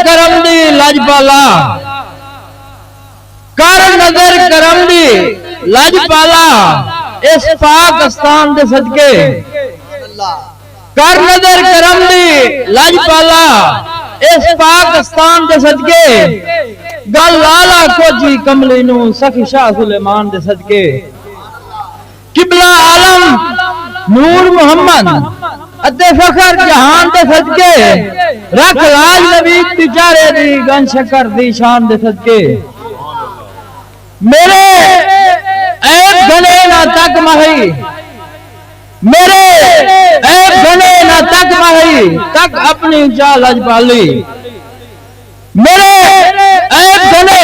کرم دی لجپالا کر نظر کرم دی لجپالا اس پاکستان دے صدقے کر نظر کرم دی لجپالا اس پاکستان دے صدقے گل لالا کوجی کملی نو سخی شاہ سلیمان دے صدقے قبلہ عالم نور محمد اتے فخر جہان دے صدقے رکھ لاج نبی بیچارے دی گن شکر دی شان دے صدقے میرے عیب گھنے نہ تک مہی میرے عیب گھنے نہ تک مہی تک اپنی چال لجپالی میرے عیب گھنے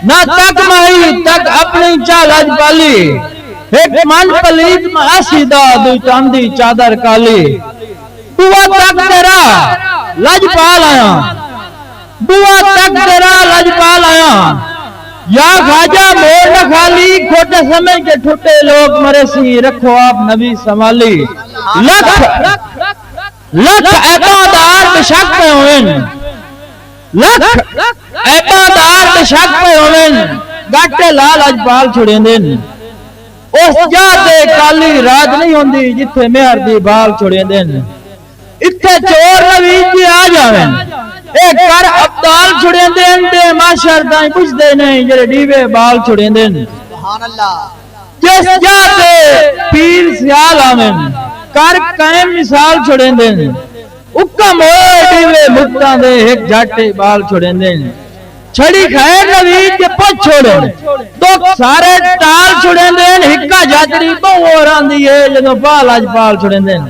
نہ تک مہی تک اپنی چال لجپالی ایک من پلیت معاشی دا دو چاندی چادر کالی دعا تک تیرا لجپال آیا دعا تک تیرا لجپال آیا یا خواجہ مور نہ خالی کھوٹے سمجھ کے ٹھوٹے لوگ مرے سی رکھو آپ نبی سنبھالی لکھ عبادار بشک پہ ہوئن لکھ عبادار بشک پہ ہوئن گاٹے لال لجپال چھڑیں دن اس جاتے کالی رات نہیں ہوندی جتھے مہر دی بال چھڑیں دن اتھے چور نوید جی آ جاویں ایک کر ابدال چھڑیں دن دے معاشر دائیں کچھ دے نہیں جڑے ڈیوے بال چھڑیں دن سبحان اللہ جس جاتے پیر سیال آمین کر قائم مثال چھڑیں دن اکم ہوئے ڈیوے مکتاں دے ایک جاٹے بال چھڑیں دن چھڑی خیر نوید کے پچ چھوڑیں تو سارے ٹال چھڑیں دن ہکا جاتری بہو ران دیئے جدو بال آج بال چھڑیں دن